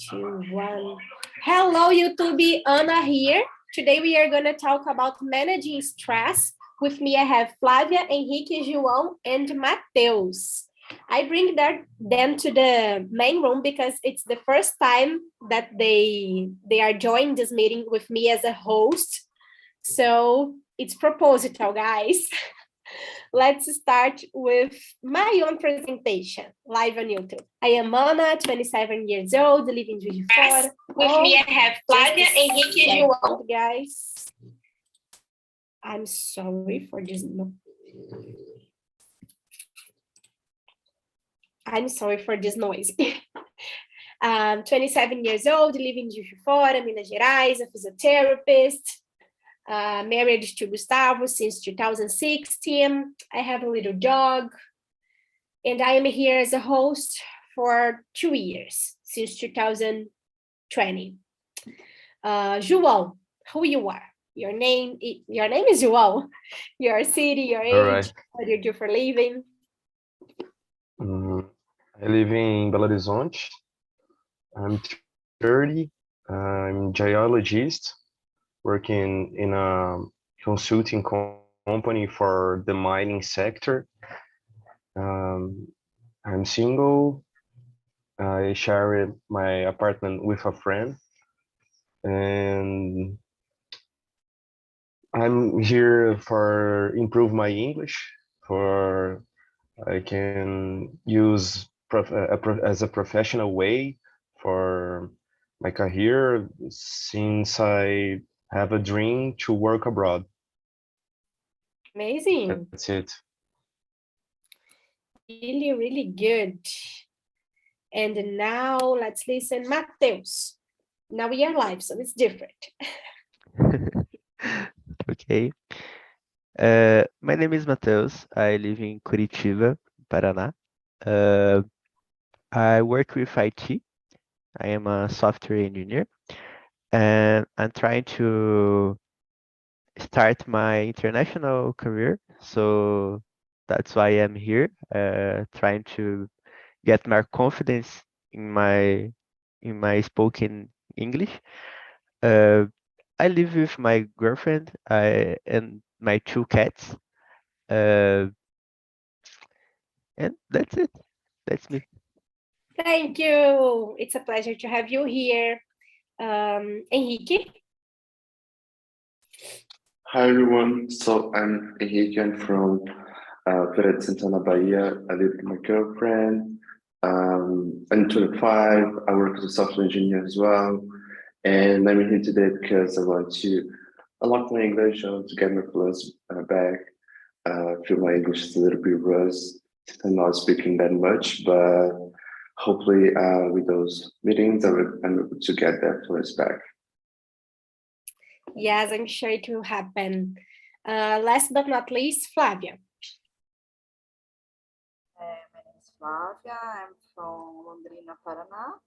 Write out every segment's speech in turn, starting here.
two, one. Hello, YouTube. Ana here. Today we are going to talk about managing stress. With me, I have Flávia, Henrique, João, and Mateus. I bring them to the main room because it's the first time that they are joining this meeting with me as a host. So it's proposital, guys. Let's start with my own presentation, live on YouTube. I am Ana, 27 years old, live in Juiz de Fora. With me, I have Flávia, Henrique, and João. Guys, I'm sorry for this. I'm sorry for this noise. 27 years old, live in Juiz de Fora, Minas Gerais, a physiotherapist. Married to Gustavo since 2016. I have a little dog, and I am here as a host for 2 years, since 2020. João, who you are? Your name is João. Your city, your age, right. What do you do for a living? I live in Belo Horizonte. I'm 30. I'm a geologist, working in a consulting company for the mining sector. I'm single. I share my apartment with a friend, and I'm here for improve my English, for I can use as a professional way for my career, since I have a dream to work abroad. Amazing. That's it. Really, really good. And now let's listen, Mateus. Now we are live, so it's different. Okay. My name is Mateus. I live in Curitiba, Paraná. I work with IT. I am a software engineer, and I'm trying to start my international career. So that's why I'm here, trying to get more confidence in my spoken English. I live with my girlfriend and my 2 cats. And that's it. That's me. Thank you. It's a pleasure to have you here. Henrique? Hi everyone, so I'm Henrique, I'm from Feira de Santana, Bahia. I live with my girlfriend. I'm 25, I work as a software engineer as well. And I'm here today because I want to unlock my English, to get my fluency back. I feel my English is a little bit rusty. I'm not speaking that much, but hopefully with those meetings, I'm able to get that fluency back. Yes, I'm sure it will happen. Last but not least, Flávia. My name is Flávia. I'm from Londrina, Paraná.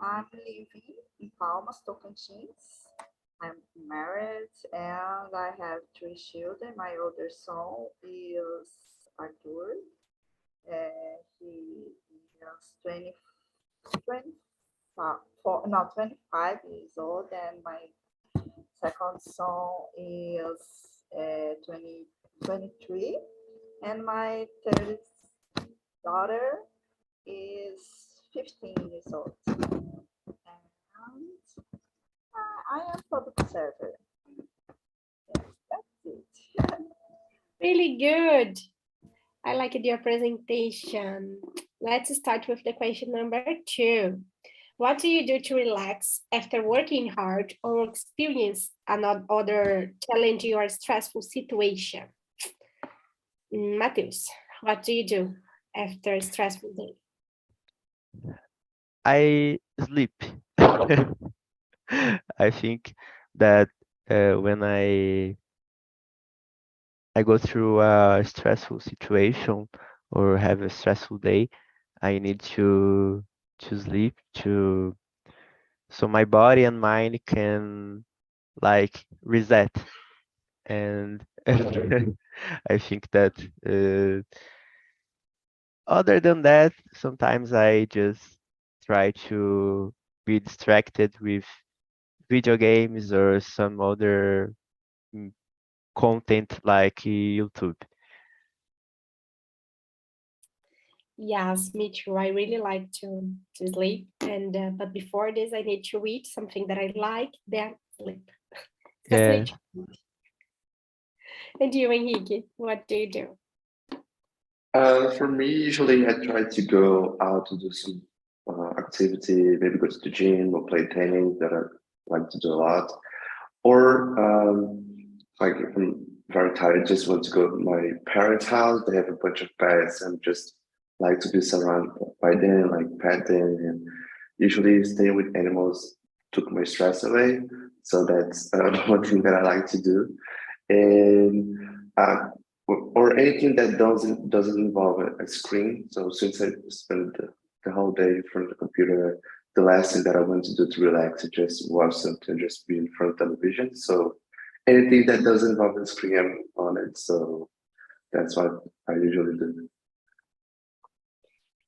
I'm living in Palmas, Tocantins. I'm married and I have 3 children. My older son is Arthur. He is 25 years old, and my second son is 23, and my third daughter is 15 years old. And I am public server. Yes, that's it. Really good. I liked your presentation. Let's start with the question number 2. What do you do to relax after working hard or experience another challenging or stressful situation? Mateus, what do you do after a stressful day? I sleep. I think that when I go through a stressful situation or have a stressful day, I need to sleep so my body and mind can like reset. And I think that other than that, sometimes I just try to be distracted with video games or some other content like YouTube. Yes, me too. I really like to sleep, and but before this, I need to eat something that I like, then sleep. Yeah. Especially. And you, Henrique, what do you do? For me, usually I try to go out to do some activity, maybe go to the gym or play tennis that I like to do a lot. Or like if I'm very tired, just want to go to my parents' house. They have a bunch of pets and just like to be surrounded by them, like pet them. And usually staying with animals took my stress away. So that's one thing that I like to do. And or anything that doesn't involve a screen. So since I spend the whole day in front of the computer, the last thing that I want to do to relax is just watch something, just be in front of television. So anything that doesn't involve the screen, I'm on it. So that's what I usually do.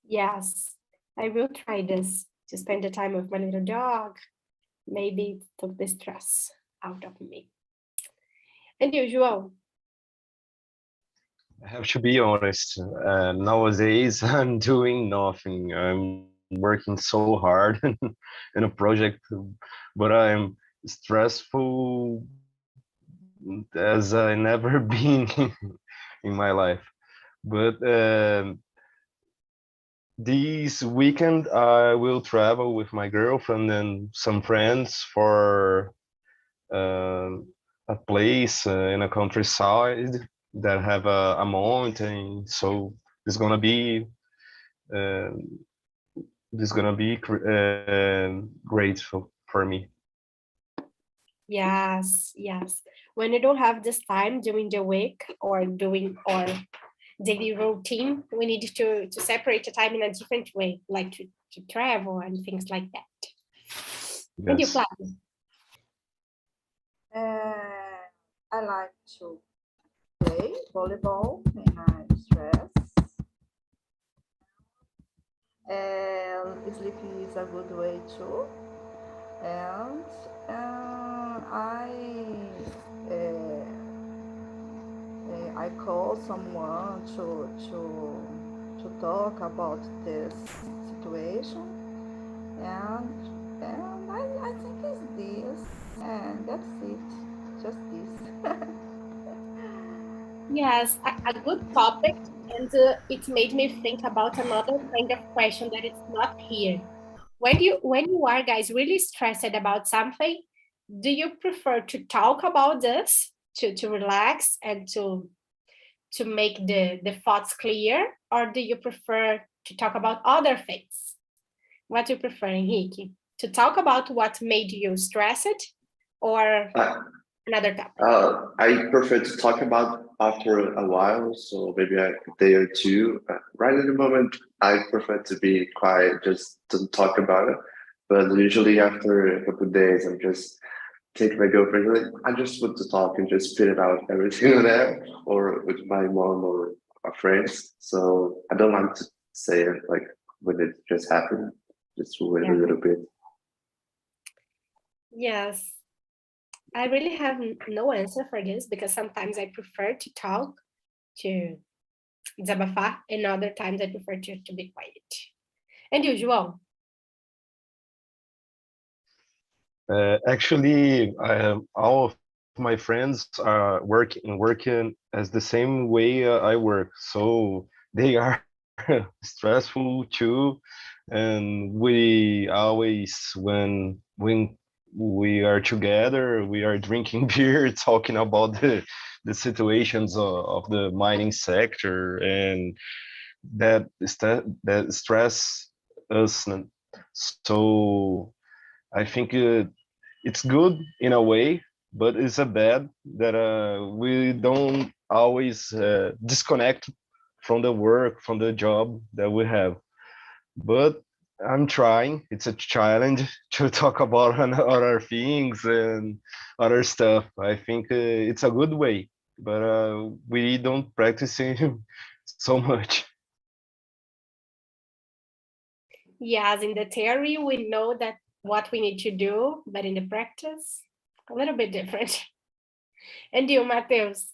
Yes, I will try this to spend the time with my little dog. Maybe took the stress out of me. And you, João? I have to be honest. Nowadays, I'm doing nothing. I'm working so hard in a project, but I'm stressful as I never been in my life. But this weekend, I will travel with my girlfriend and some friends for uh, a place in a countryside that have a mountain. So it's gonna be uh, great for me. Yes, yes. When you don't have this time during the week or doing or daily routine, we need to separate the time in a different way, like to travel and things like that. And you, Yes. Flavia? I like to play volleyball when I'm stressed. And sleeping is a good way too. And I call someone to talk about this situation, and I think it's this, and that's it, just this. Yes, a good topic, and it made me think about another kind of question that is not here. When you are guys really stressed about something, do you prefer to talk about this to relax and to make the thoughts clear, or do you prefer to talk about other things? What do you prefer, Henrique? To talk about what made you stressed, or Uh, another topic? I prefer to talk about after a while, so maybe a day or two. Right at the moment, I prefer to be quiet, just to talk about it. But usually after a couple of days, I'm just take my girlfriend. Like, I just want to talk and just spit it out everything there, or with my mom or my friends. So I don't like to say it like when it just happened. Just wait a Yeah. little bit. Yes. I really have no answer for this because sometimes I prefer to talk, to desabafar, and other times I prefer to be quiet. And you, João? Actually, all of my friends are working as the same way I work, so they are stressful too. And we always, when we are together, we are drinking beer, talking about the situations of the mining sector, and that stress us. So I think it's good in a way, but it's a bad that we don't always disconnect from the work, from the job that we have. But I'm trying. It's a challenge to talk about other things and other stuff. I think it's a good way, but we don't practice it so much. Yes, in the theory, we know that what we need to do, but in the practice, a little bit different. And you, Mateus,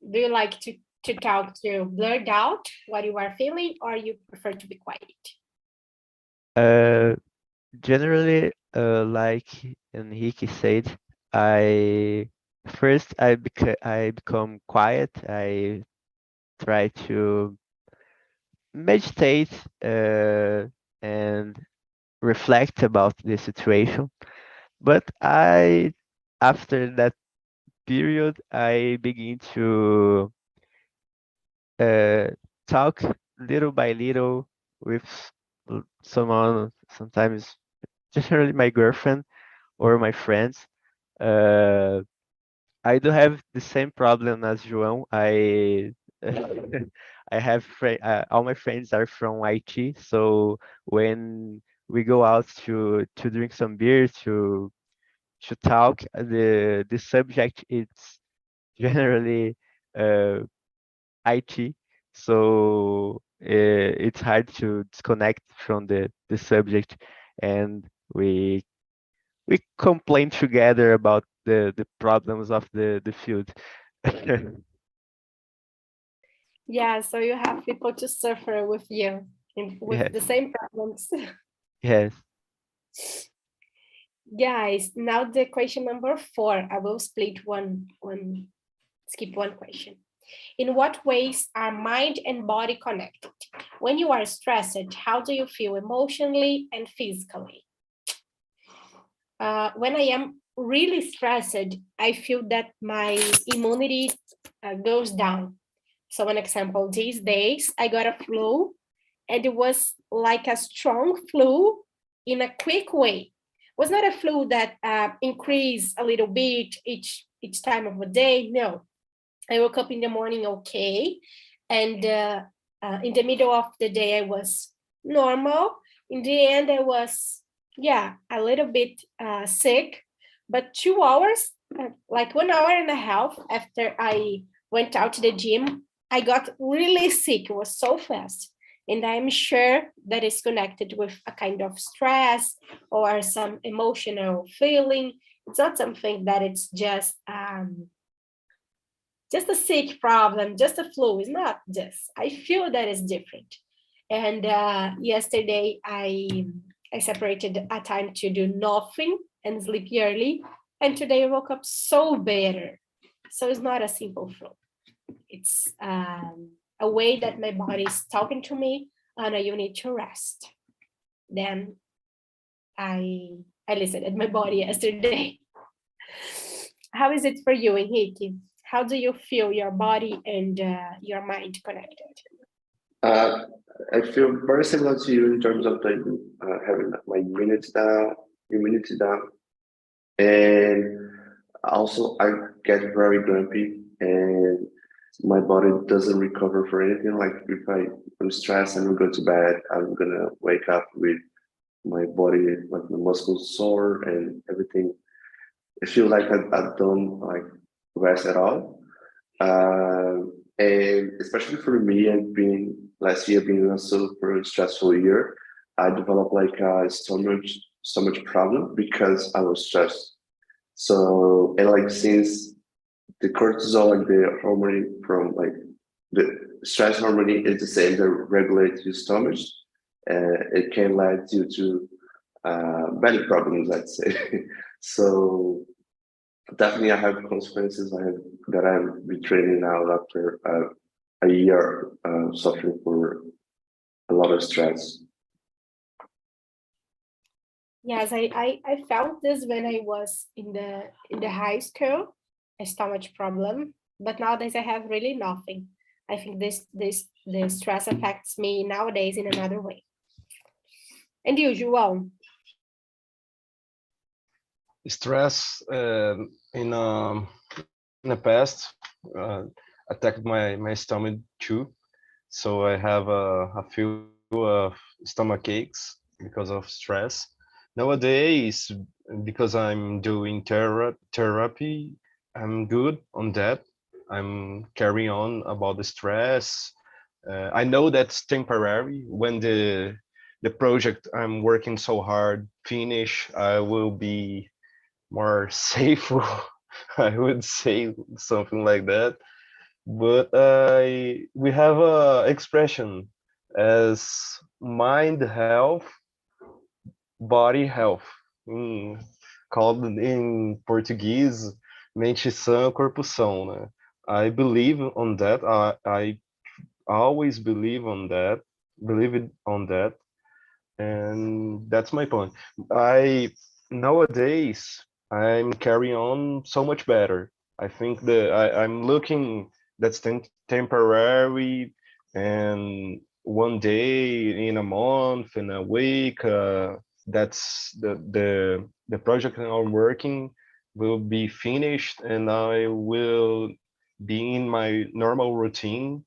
do you like to talk, to blurt out what you are feeling, or you prefer to be quiet? Generally, like Enrique said, I become quiet. I try to meditate and reflect about the situation. But after that period, I begin to talk little by little with someone, sometimes generally my girlfriend or my friends. Uh, I do have the same problem as João. I have all my friends are from IT, so when we go out to drink some beer to talk, the subject is generally uh, IT, so it's hard to disconnect from the subject, and we complain together about the problems of the field. Yeah, so you have people to suffer with you with Yes, the same problems. yes. Guys, now the question number 4. I will skip one question. In what ways are mind and body connected? When you are stressed, how do you feel emotionally and physically? When I am really stressed, I feel that my immunity goes down. So an example, these days I got a flu, and it was like a strong flu in a quick way. It was not a flu that increased a little bit each time of the day. No, I woke up in the morning okay, and in the middle of the day I was normal. In the end, I was a little bit sick, but 2 hours, like 1 hour and a half after I went out to the gym, I got really sick. It was so fast. And I'm sure that is connected with a kind of stress or some emotional feeling. It's not something that it's just a sick problem, just a flu. It's not this. I feel that is different. And yesterday I separated a time to do nothing and sleep early. And today I woke up so better. So it's not a simple flu. It's a way that my body is talking to me, Anna, you need to rest. Then I listened at my body yesterday. How is it for you, Henrique? How do you feel your body and your mind connected? I feel very similar to you in terms of having my immunity down, and also I get very grumpy, and my body doesn't recover for anything. Like if I'm stressed and I go to bed, I'm gonna wake up with my body, like my muscles sore and everything. I feel like I don't like rest at all. And especially for me, last year being a super stressful year, I developed like a stomach problem because I was stressed. So, and like since the cortisol, like the hormone from like the stress hormone is the same that regulates your stomach, it can lead you to belly problems, let's say. So definitely I have consequences that I'm retraining now after a year suffering for a lot of stress. Yes, I felt this when I was in the high school, a stomach problem, but nowadays I have really nothing. I think the stress affects me nowadays in another way. And you, João? Stress in the past attacked my stomach too, so I have a few stomach aches because of stress. Nowadays, because I'm doing therapy, I'm good on that. I'm carrying on about the stress. I know that's temporary. When the project I'm working so hard finish, I will be more safe. I would say something like that. But we have a expression as mind health, body health, in, called in Portuguese, mente sã, corpo são, né? I believe on that. I always believe it on that, and that's my point. I nowadays I'm carrying on so much better. I think that I'm looking that's temporary, and one day in a month, in a week, that's the project I'm working will be finished, and I will be in my normal routine,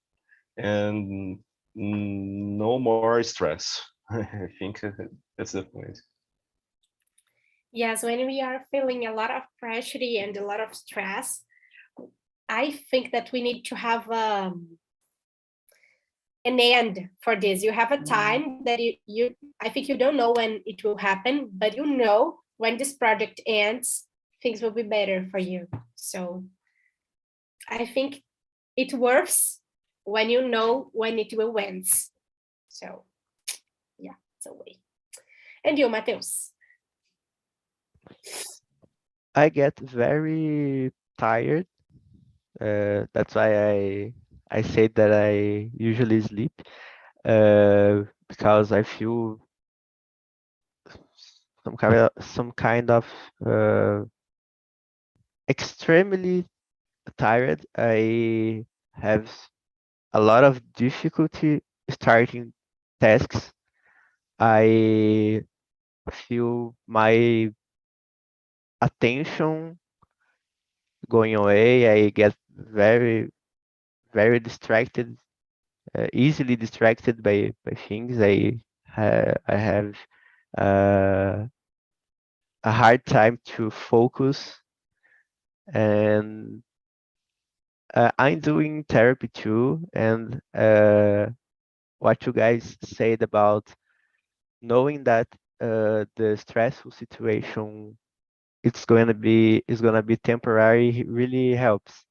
and no more stress. I think that's the point. Yes, when we are feeling a lot of pressure and a lot of stress, I think that we need to have an end for this. You have a time that I think you don't know when it will happen, but you know when this project ends, things will be better for you. So I think it works when you know when it will end. So yeah, it's a way. And you, Mateus? I get very tired. That's why I say that I usually sleep, because I feel some kind of extremely tired. I have a lot of difficulty starting tasks. I feel my attention going away. I get very distracted, easily distracted by things. I have uh, a hard time to focus, and I'm doing therapy too. And what you guys said about knowing that the stressful situation is gonna be temporary really helps.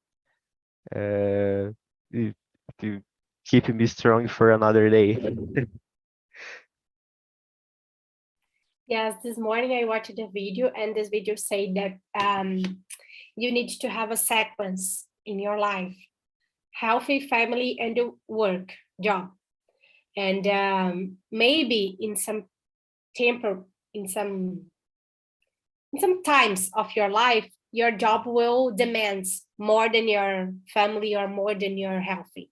Uh, it- to keep me strong for another day. Yes, this morning I watched a video, and this video said that you need to have a sequence in your life: healthy family and work job. And maybe in some temper, in some times of your life, your job will demand more than your family or more than your healthy.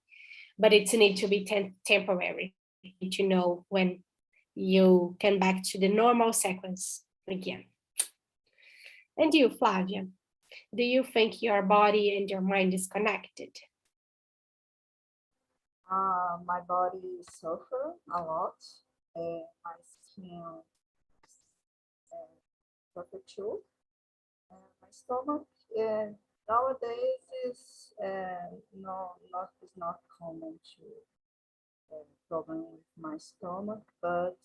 But it need to be temporary. You need to know when you can back to the normal sequence again. And you, Flavia, do you think your body and your mind is connected? My body suffer a lot, and my skin suffer too, and my stomach. And nowadays is not common to problem with my stomach, but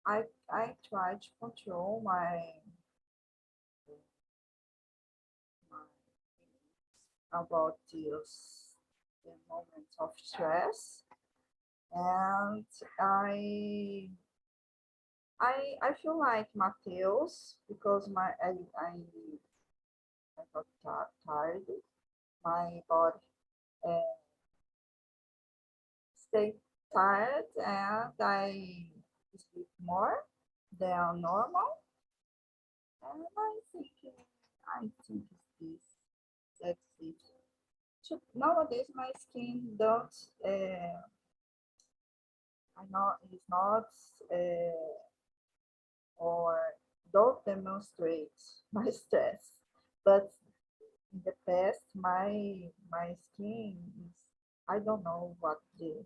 I try to control my about these moments of stress, and I feel like Mateus because I got tired, my body stay tired, and I sleep more than normal, and I think it's this. That's it. So nowadays my skin don't I know it's not or don't demonstrate my stress, but in the past my skin is, I don't know what the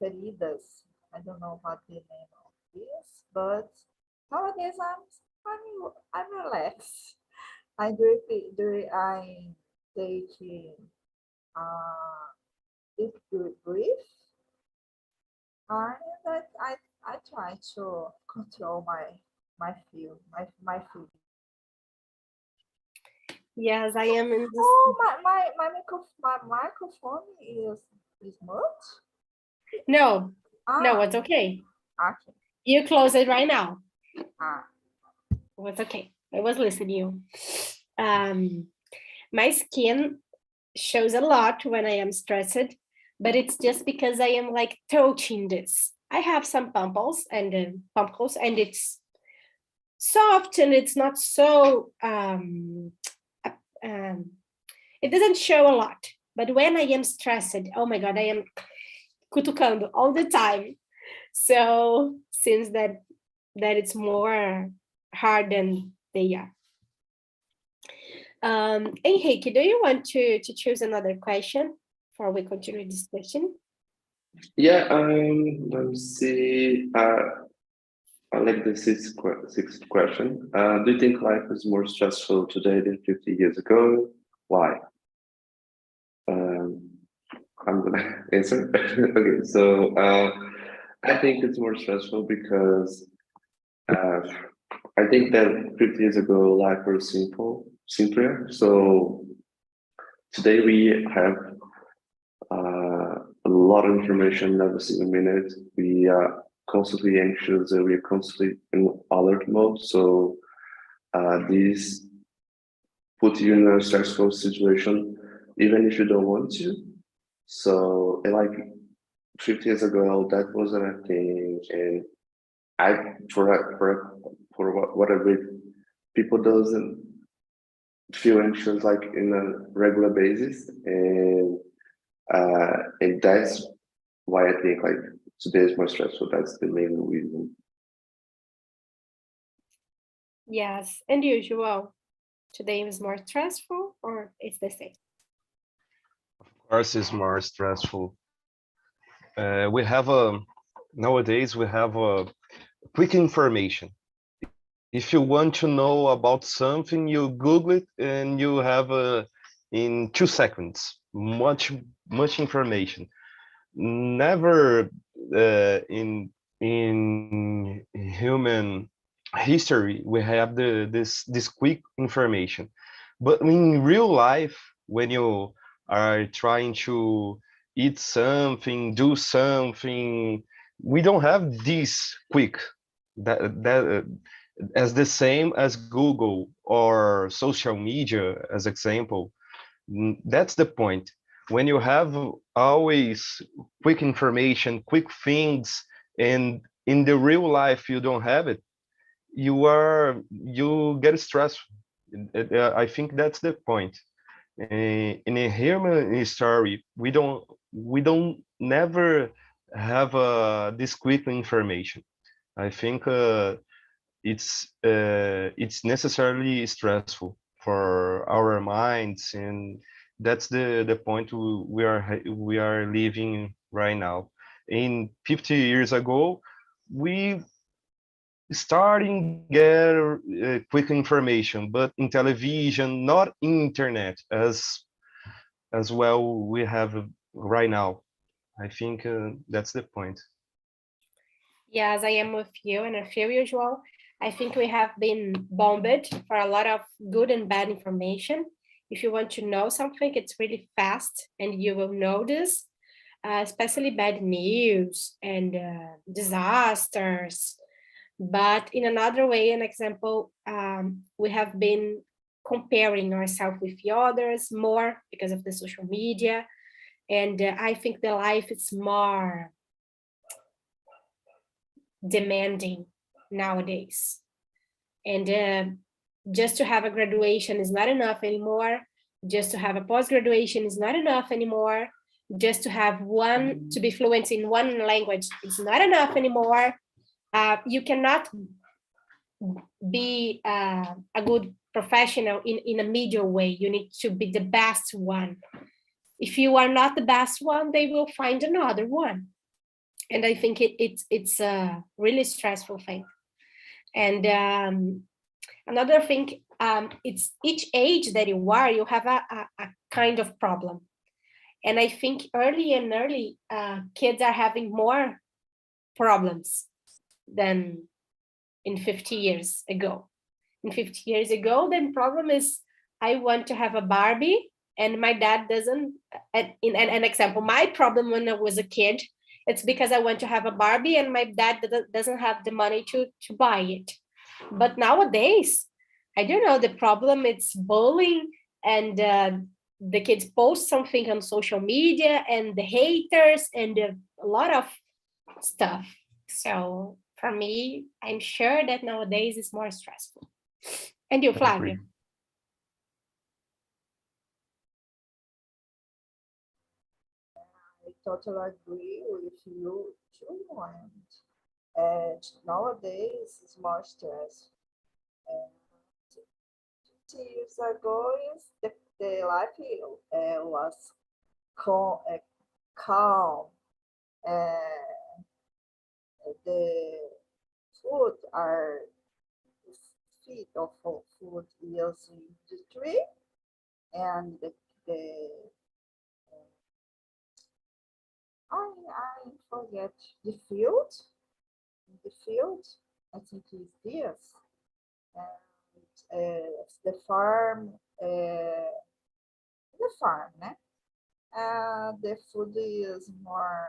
feridas, I don't know what the name of this, but nowadays I'm relaxed. I take deep breath. I try to control my feeling. Yes, I am in this. Oh, my microphone is mute. No, no, Ah, it's okay. okay. You close it right now. Ah, It's okay. I was listening. My skin shows a lot when I am stressed, but it's just because I am like touching this. I have some pumples and it's soft and it's not so it doesn't show a lot. But when I am stressed, oh my God, I am cutucando all the time. So since that it's more hard than they are. Henrique, do you want to choose another question before we continue this question? Yeah, let me see. I like the sixth question. Do you think life is more stressful today than 50 years ago? Why? I'm gonna answer. Okay, so I think it's more stressful because I think that 50 years ago life was simpler. So today we have a lot of information every single minute. We are constantly anxious and we are constantly in alert mode. So this put you in a stressful situation, even if you don't want to. So like 50 years ago, that wasn't a thing. And for what I read, people doesn't feel anxious like in a regular basis. And that's why I think like today is more stressful. That's the main reason. Yes, and usual. Today is more stressful or it's the same? Of course, it's more stressful. Nowadays we have a quick information. If you want to know about something, you Google it and you have in 2 seconds much information. Never in human history we have this quick information, but in real life, when you are trying to eat something, do something, we don't have this quick that as the same as Google or social media as example. That's the point. When you have always quick information, quick things, and in the real life you don't have it, you get stressed. I think that's the point. In a human story, we don't never have this quick information. I think it's necessarily stressful for our minds, and that's the point we are living right now. In 50 years ago, we starting get quick information, but in television, not internet as well we have right now. I think that's the point. Yes, I am with you, and I feel usual. I think we have been bombarded for a lot of good and bad information. If you want to know something, it's really fast, and you will know this, especially bad news and disasters. But in another way, an example, we have been comparing ourselves with the others more because of the social media. And I think the life is more demanding nowadays. And just to have a graduation is not enough anymore. Just to have a post-graduation is not enough anymore. Just to have to be fluent in one language is not enough anymore. You cannot be a good professional in a medium way. You need to be the best one. If you are not the best one, they will find another one. And I think it's a really stressful thing. And another thing, it's each age that you are, you have a kind of problem. And I think early kids are having more problems than in 50 years ago. In 50 years ago, the problem is I want to have a Barbie and my dad doesn't. In an example, my problem when I was a kid, it's because I want to have a Barbie and my dad doesn't have the money to buy it. But nowadays, I don't know, the problem it's bullying and the kids post something on social media and the haters and a lot of stuff. So for me, I'm sure that nowadays it's more stressful. And you, Flavia? I totally agree with you too. And nowadays it's more stress. And 50 years ago, the life was calm. The food are feet of food using the tree and I forget the field. The field, I think is this, and the farm, né? The food is more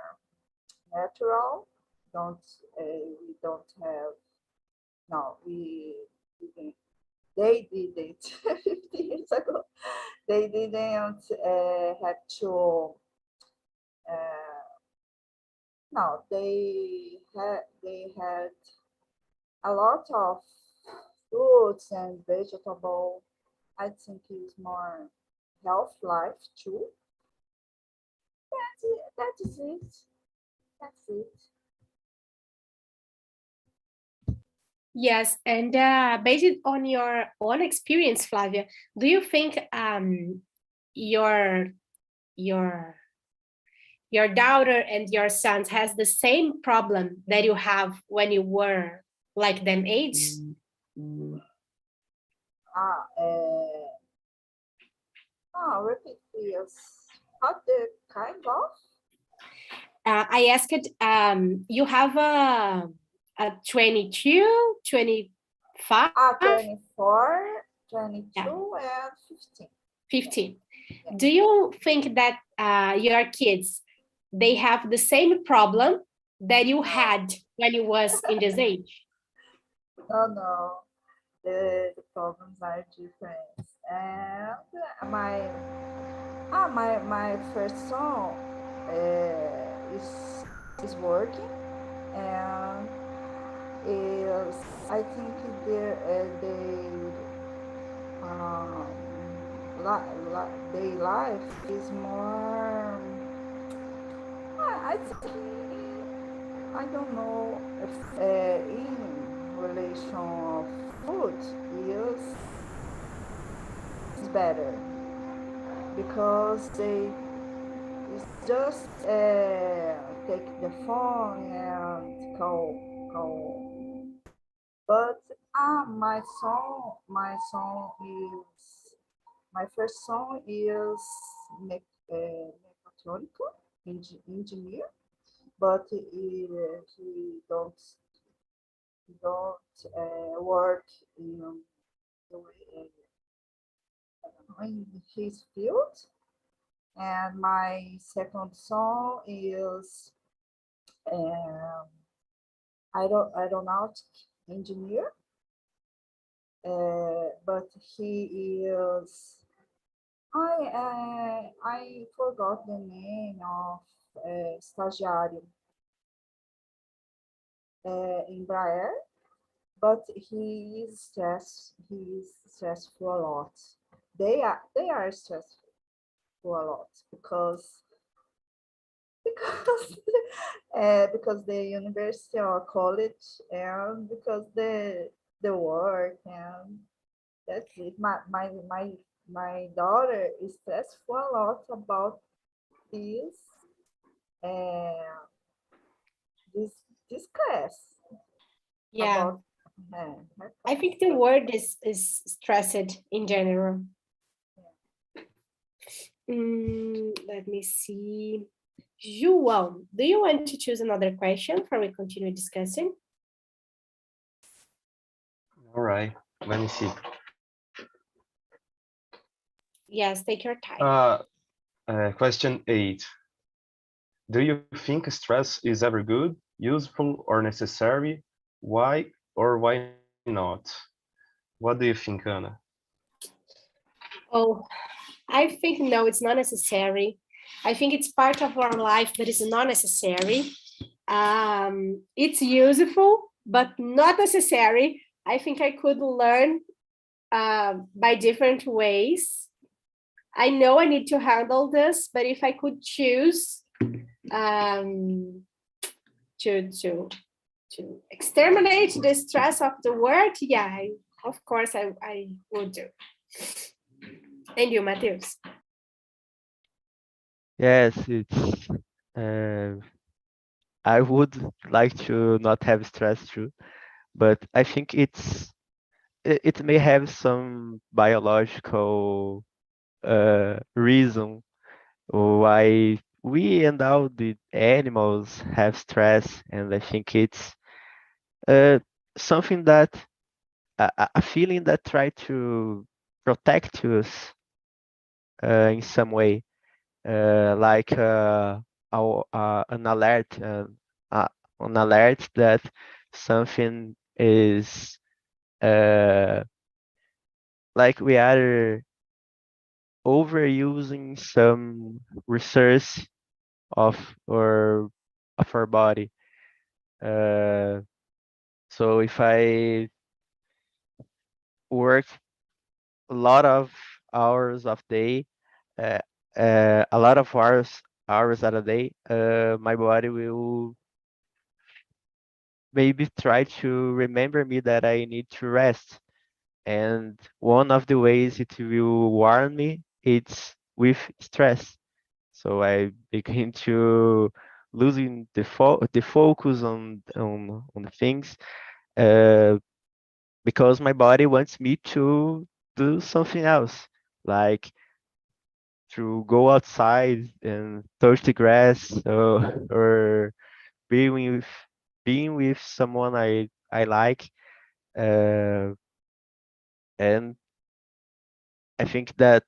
natural. We don't have. No, they didn't 50 years ago. They didn't have to. No, they had a lot of fruits and vegetables. I think it's more health life too. That is it. That's it. Yes, and based on your own experience, Flavia, do you think your daughter and your sons has the same problem that you have when you were like them age? Repeat please. What the kind of? I asked, you have a 22, 25? 24, 22, Yeah. and 15. 15. Yeah. Do you think that your kids, they have the same problem that you had when you was in this age? No. The problems are different. And my first son is working, and is I think their life is more. I think I don't know if in relation of food is better because they just take the phone and call. But my first son is mechatronical engineer, but he don't work in his field. And my second son is aeronautic engineer, but he is I forgot the name of estagiário in Embraer, but he is stressful a lot. They are stressful a lot because the university or college, and because the work, and that's it. My daughter is stressful a lot about this this class. Yeah. About, I think the word is stressed in general. Yeah. Let me see. João, do you want to choose another question before we continue discussing? All right, let me see. Yes, take your time. Question 8. Do you think stress is ever good, useful, or necessary? Why or why not? What do you think, Anna? Oh, I think no, it's not necessary. I think it's part of our life, but it's not necessary. It's useful, but not necessary. I think I could learn by different ways. I know I need to handle this, but if I could choose to exterminate the stress of the world, yeah, of course I would do. And you, Matheus? Yes, it's. I would like to not have stress too, but I think it may have some biological reason why we and all the animals have stress, and I think it's uh, something that a feeling that try to protect us in some way, like uh, an alert that something is like we are overusing some resource of or of our body. Uh, so if I work a lot of hours of day, uh, a lot of hours at a day, my body will maybe try to remember me that I need to rest. And one of the ways it will warn me, it's with stress. So I begin to losing the focus on the things because my body wants me to do something else, like to go outside and touch the grass or being with being with someone I like. Uh, and I think that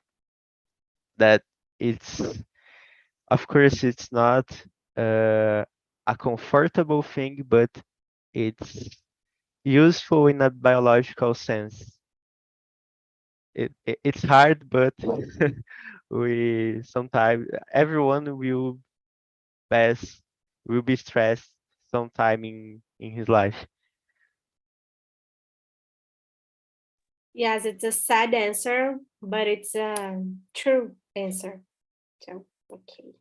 it's of course it's not a comfortable thing, but it's useful in a biological sense. It's hard, but we sometimes everyone pass will be stressed sometime in his life. Yes, it's a sad answer, but it's a true answer. So, okay.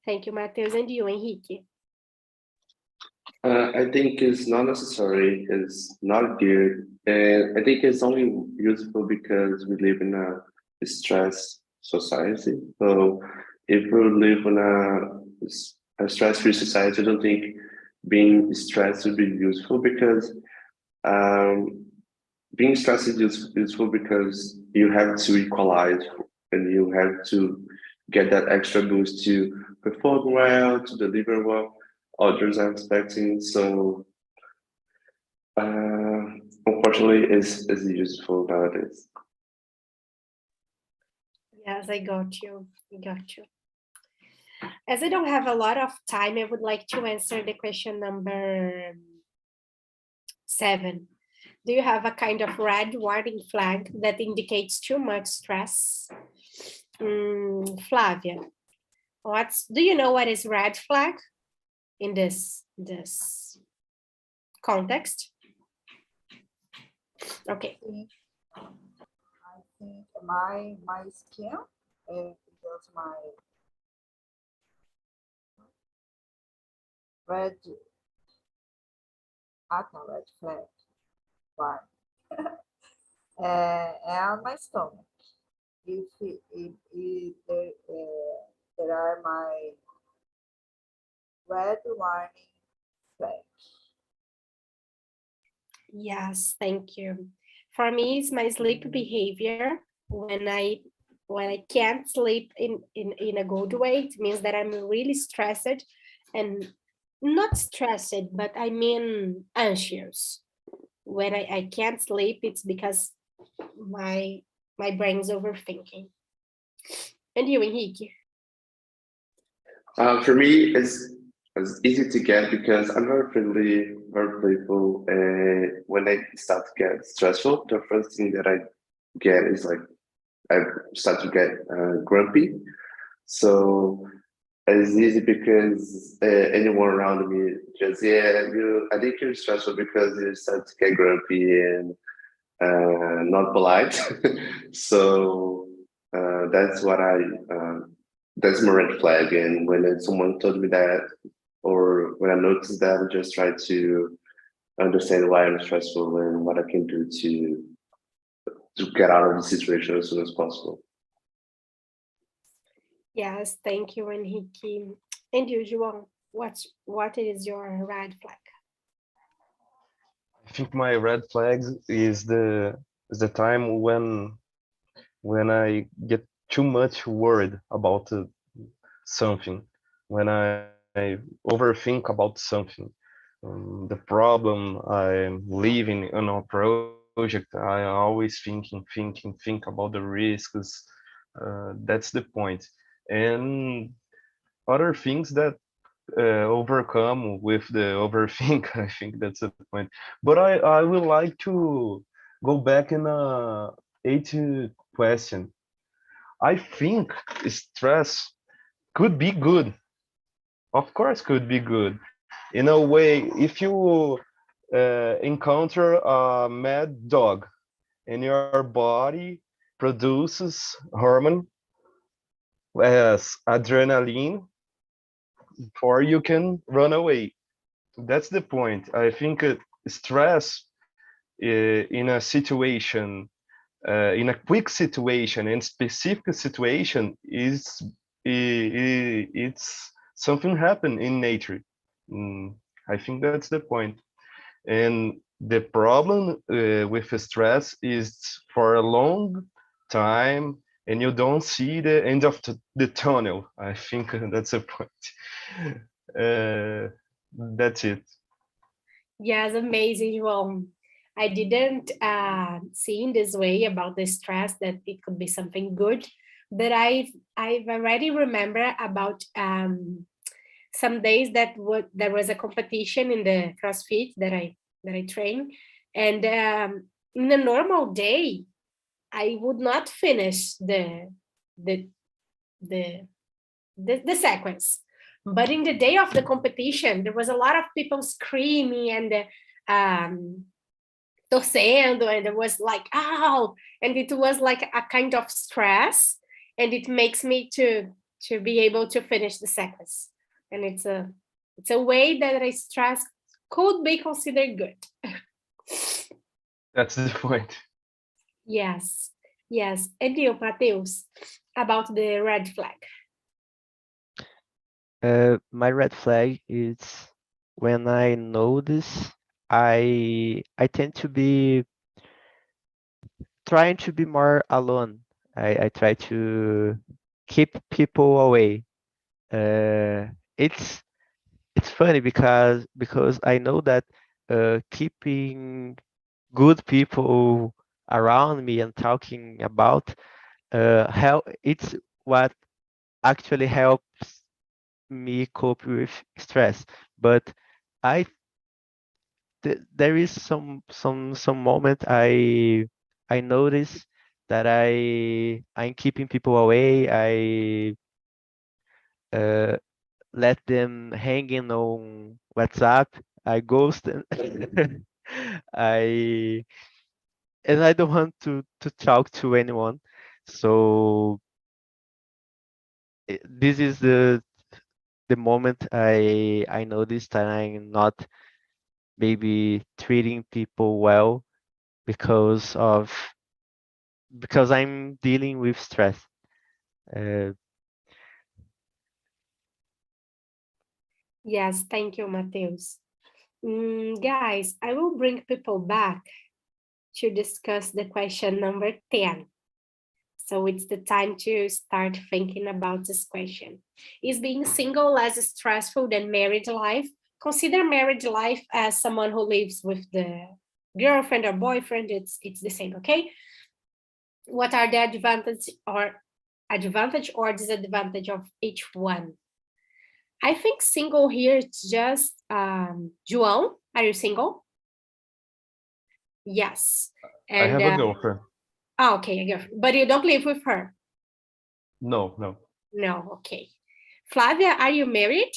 Thank you, Matheus. And you, Henrique? I think it's not necessary, it's not good. And I think it's only useful because we live in a stress society. So if we live in a stress-free society, I don't think being stressed would be useful because um, being stressed is useful because you have to equalize and you have to get that extra boost to perform well, to deliver what others are expecting. So uh, unfortunately, is useful nowadays. Yes, I got you. I got you. As I don't have a lot of time, I would like to answer the question number 7. Do you have a kind of red warning flag that indicates too much stress? Flavia, do you know what is red flag in this context? Okay. I think my skin is my red red flag, right? And my stomach. If there are my red warning flag. Yes, thank you. For me, it's my sleep behavior when I when I can't sleep in a good way, it means that I'm really stressed, and not stressed, but I mean anxious. When I can't sleep, it's because my brain's overthinking. And you, Henrique? For me, it's easy to get because I'm very friendly, very playful. When I start to get stressful, the first thing that I get is like I start to get grumpy. So it's easy because anyone around me just I think you're stressful because you start to get grumpy and not polite. So that's what that's my red flag. And when someone told me that, or when I noticed that, I just try to understand why I'm stressful and what I can do to get out of the situation as soon as possible. Yes, thank you, Henrique. And you, João, what is your red flag? I think my red flags is the time when I get too much worried about something, when I overthink about something. The problem I'm living on a project, I always think about the risks. That's the point. And other things that overcome with the overthink, I think that's the point. But I would like to go back in a 80 question. I think stress could be good. Of course, could be good. In a way, if you encounter a mad dog and your body produces hormone as adrenaline, or you can run away. That's the point. I think stress in a situation, in a quick situation and specific situation it's something happen in nature. I think that's the point. And the problem with stress is for a long time and you don't see the end of the tunnel. I think that's a point. That's it. Yes, amazing, João. I didn't see in this way about the stress that it could be something good, but I've already remember about some days that there was a competition in the CrossFit that I train, and in a normal day, I would not finish the sequence. But in the day of the competition, there was a lot of people screaming and torcendo, and it was like, ow, and it was like a kind of stress, and it makes me to be able to finish the sequence. And it's a way that a stress could be considered good. That's the point. Yes. And you, Mateus, about the red flag? My red flag is when I notice I tend to be trying to be more alone. I try to keep people away. It's funny because I know that keeping good people around me and talking about how it's what actually helps me cope with stress. But I there is some moment I notice that I'm keeping people away. I let them hanging on WhatsApp. I ghost them. I and I don't want to talk to anyone. So this is the moment I noticed that I'm not maybe treating people well because I'm dealing with stress. Yes, thank you, Mateus. Guys, I will bring people back to discuss the question number 10. So it's the time to start thinking about this question. Is being single less stressful than married life? Consider married life as someone who lives with the girlfriend or boyfriend. It's the same, okay? What are the advantage or disadvantage of each one? I think single here is just João. Are you single? Yes. I have a girlfriend. Oh, okay, a girlfriend. But you don't live with her? No. No, okay. Flavia, are you married?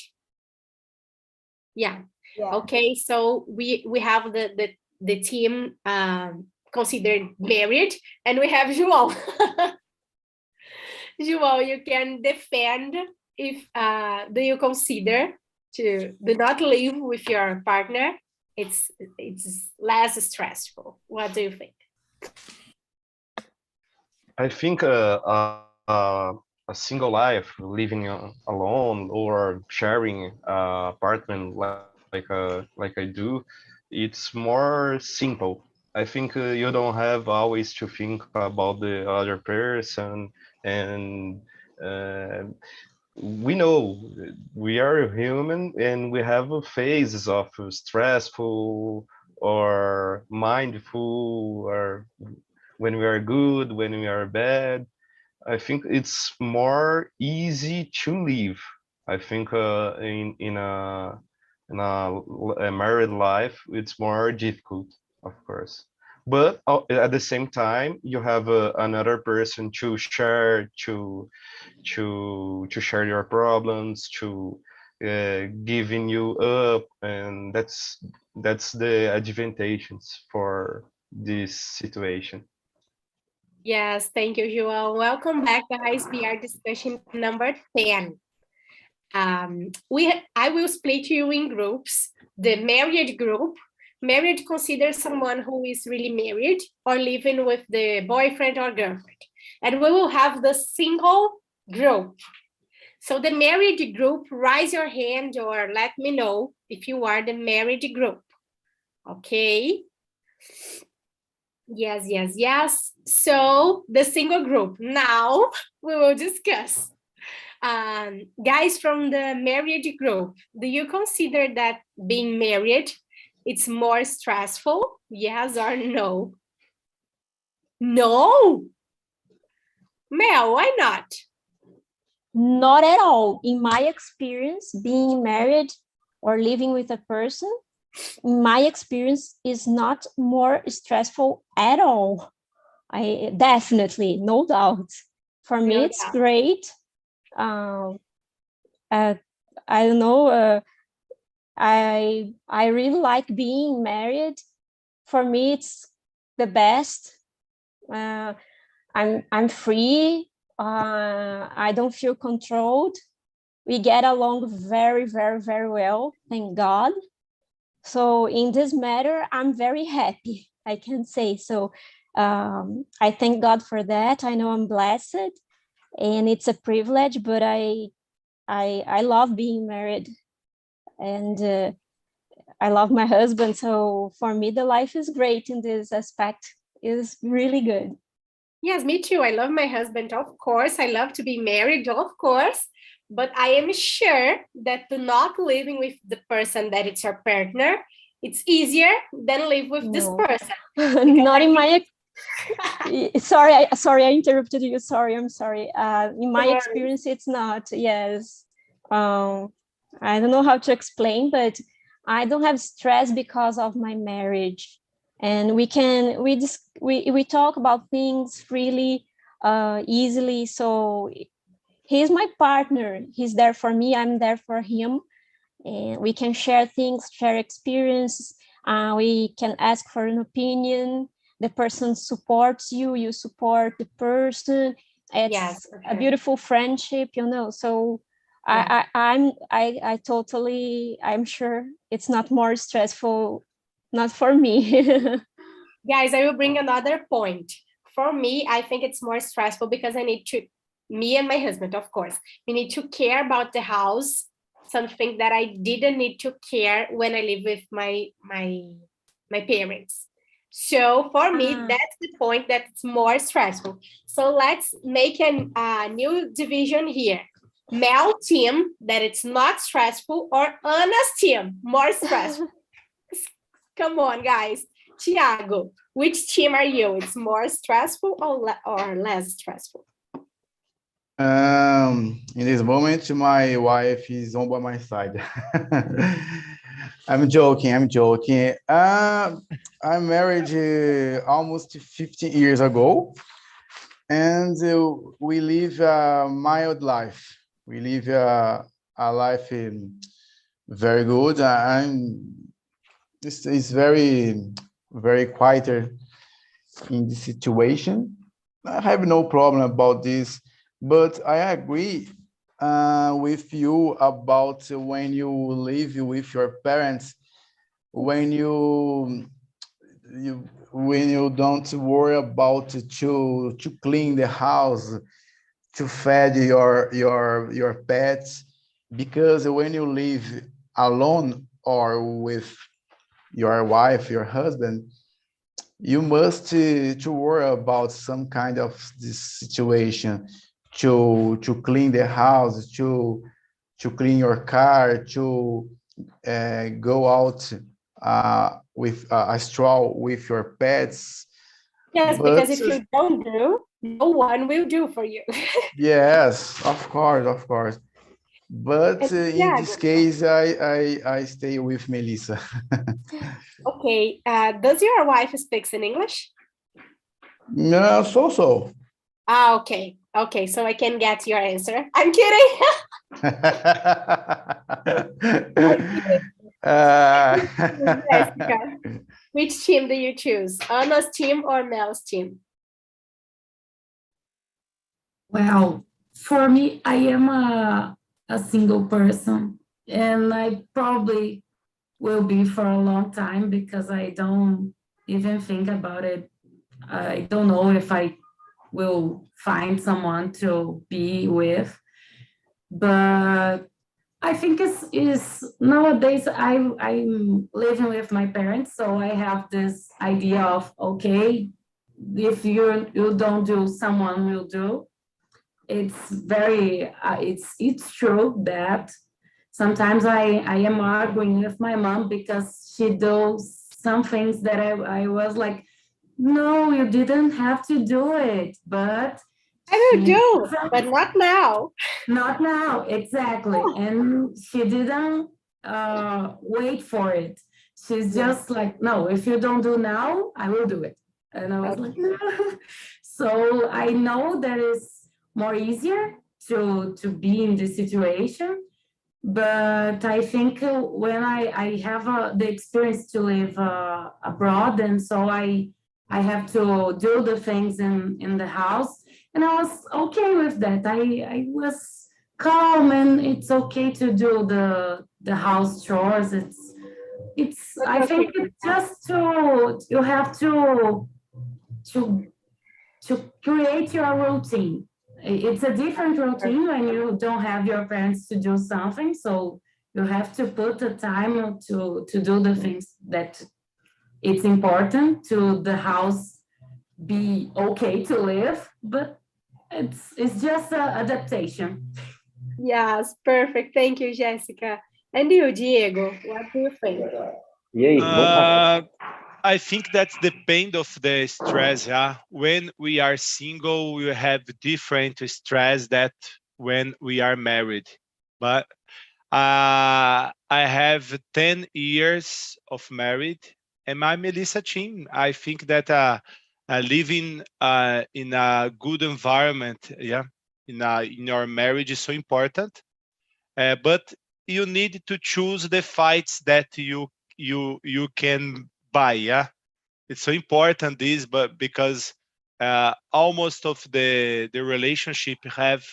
Yeah. Okay, so we have the team considered married, and we have João. João, you can defend if do you consider to do not live with your partner? It's less stressful. What do you think? I think a single life, living alone or sharing apartment like I do, it's more simple. I think you don't have always to think about the other person, and we know we are human and we have phases of stressful or mindful, or when we are good, when we are bad. I think it's more easy to live. I think in a married life, it's more difficult, of course. But at the same time, you have another person to share, to share your problems, to giving you up, and that's the advantages for this situation. Yes, thank you, João. Welcome back, guys. We are discussion number 10. I will split you in groups. The married group. Married considers someone who is really married or living with the boyfriend or girlfriend. And we will have the single group. So the married group, raise your hand or let me know if you are the married group. Okay. Yes. So the single group. Now we will discuss. Guys from the married group, do you consider that being married, it's more stressful? Yes or no? No? Mel, why not? Not at all. In my experience, being married or living with a person, in my experience, is not more stressful at all. I definitely, no doubt. For me, it's great. I don't know. I really like being married. For me, it's the best. I'm free. I don't feel controlled. We get along very, very, very well. Thank God. So in this matter, I'm very happy. I can say so. I thank God for that. I know I'm blessed, and it's a privilege. But I love being married, and I love my husband. So for me, the life is great in this aspect. It's really good. Yes, me too. I love my husband, of course. I love to be married, of course. But I am sure that not living with the person that it's your partner, it's easier than live with this person. Not in my... sorry, I interrupted you. I'm sorry. In my experience, it's not. Yes. I don't know how to explain, but I don't have stress because of my marriage. And we talk about things freely, easily. So he's my partner. He's there for me. I'm there for him. And we can share things, share experience. We can ask for an opinion. The person supports you. You support the person. It's a beautiful friendship, So I'm sure it's not more stressful. Not for me. Guys, I will bring another point. For me, I think it's more stressful because me and my husband, of course, we need to care about the house, something that I didn't need to care when I live with my parents. So for me, that's the point that it's more stressful. So let's make a new division here. Mel team, that it's not stressful, or Anna's team, more stressful. Come on, guys. Tiago, which team are you? It's more stressful or less stressful? In this moment, my wife is on by my side. I'm joking. I'm married almost 15 years ago, and we live a mild life. We live a life very good. It's very, very quieter in this situation. I have no problem about this, but I agree with you about when you live with your parents, when you don't worry about to clean the house, to feed your pets, because when you live alone or with your wife, your husband, you must to worry about some kind of this situation, to clean the house, to clean your car, to go out with a stroll with your pets. Yes, because if you don't do, no one will do for you. Yes, of course. But in this case, I stay with Melissa. Okay. Does your wife speak in English? No, so. Okay. Okay, so I can get your answer. I'm kidding. Jessica, which team do you choose? Anna's team or Mel's team? Well, for me, I am a single person, and I probably will be for a long time because I don't even think about it. I don't know if I will find someone to be with, but I think it's nowadays I'm living with my parents, so I have this idea of, okay, if you don't do, someone will do. It's very it's true that sometimes I am arguing with my mom because she does some things that I was like, no, you didn't have to do it, but I will do, but not now. Not now, exactly. And she didn't wait for it. She's just like, no, if you don't do now, I will do it. And I was like, no. So I know that it's more easier to be in this situation. But I think when I have the experience to live abroad, and so I have to do the things in the house, and I was okay with that. I was calm, and it's okay to do the house chores. It's I think it's just you have to create your routine. It's a different routine when you don't have your parents to do something, so you have to put the time to do the things that it's important to the house be okay to live, but it's just an adaptation. Yes, perfect. Thank you, Jessica. And you, Diego, what do you think? I think that's depend of the stress. Yeah, when we are single, we have different stress that when we are married. But I have 10 years of married, and my Melissa team. I think that living in a good environment, yeah, in your marriage is so important. But you need to choose the fights that you can buy. Yeah, it's so important this, but because almost of the relationship have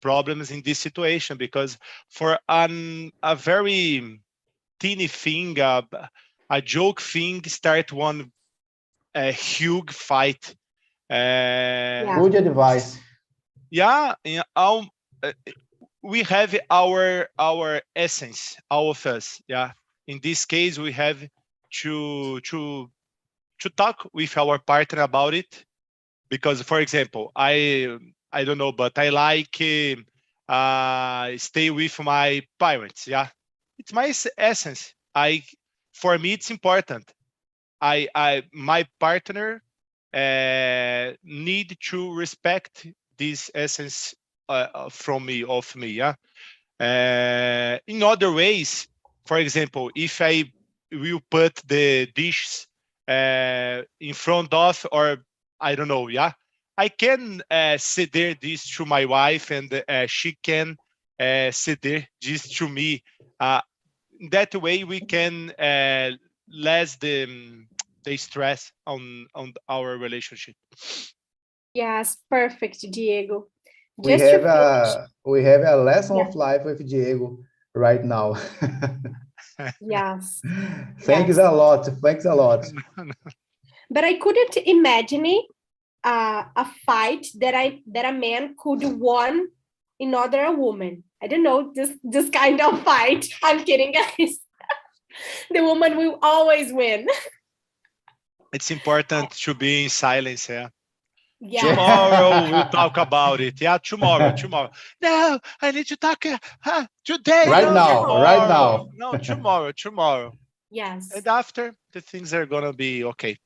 problems in this situation, because for a very teeny thing, a joke thing, start one a huge fight. Good advice. Yeah, we have our essence, all of us. Yeah, in this case, we have to to talk with our partner about it. Because, for example, I don't know, but I like stay with my parents. Yeah, it's my essence. For me, it's important. My partner need to respect this essence from me, of me. Yeah. In other ways, for example, if I will put the dishes in front of, or I don't know, yeah, I can ceder this to my wife, and she can ceder this to me. That way, we can less the stress on our relationship. Yes, perfect, Diego. We Just to have a lesson Yeah. of life with Diego right now. Yes. Thanks a lot. Thanks a lot. But I couldn't imagine a fight that a man could won another woman. I don't know, this kind of fight. I'm kidding, guys. The woman will always win. It's important to be in silence. Yeah. Yeah. Tomorrow we'll talk about it. Yeah, tomorrow. No, I need to talk today. Right no, now, tomorrow. right now. No, tomorrow. Yes. And after, the things are gonna be okay.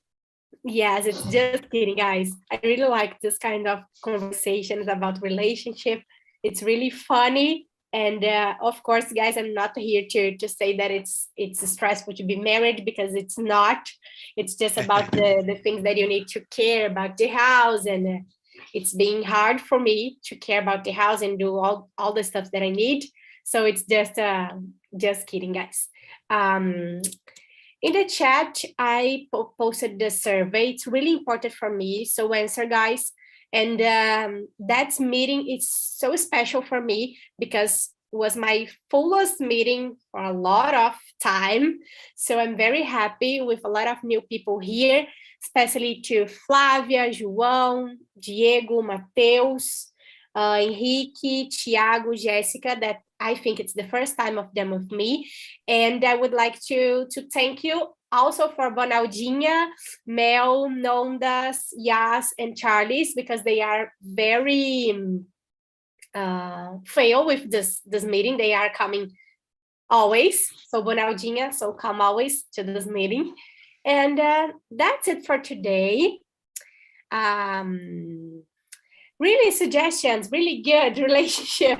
Yes, it's just kidding, guys. I really like this kind of conversations about relationship. It's really funny. And of course, guys, I'm not here to say that it's stressful to be married, because it's not. It's just about the things that you need to care about the house. And it's being hard for me to care about the house and do all the stuff that I need. So it's just kidding, guys. In the chat, I posted the survey. It's really important for me. So answer, guys. And that meeting is so special for me, because it was my fullest meeting for a lot of time. So I'm very happy with a lot of new people here, especially to Flávia, João, Diego, Mateus, Henrique, Thiago, Jéssica, that I think it's the first time of them with me. And I would like to thank you also for Bonaldinha, Mel, Nondas, Yas, and Charles, because they are very fail with this meeting. They are coming always. So Bonaldinha, so come always to this meeting. And that's it for today. Really suggestions, really good relationship.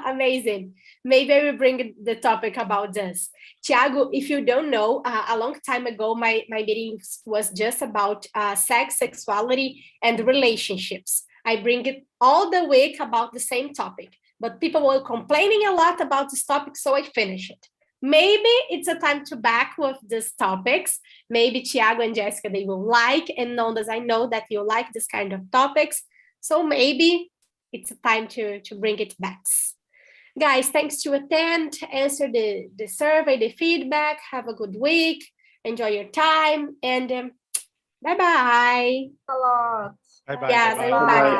Amazing. Maybe I will bring the topic about this. Thiago, if you don't know, a long time ago, my meeting was just about sex, sexuality, and relationships. I bring it all the week about the same topic, but people were complaining a lot about this topic, so I finished it. Maybe it's a time to back with these topics. Maybe Thiago and Jessica, they will like, and Nondas, I know that you like this kind of topics. So maybe it's a time to bring it back. Guys, thanks to attend, answer the survey, the feedback. Have a good week. Enjoy your time. And bye-bye. A lot. Bye-bye. Yes, Bye-bye. bye-bye.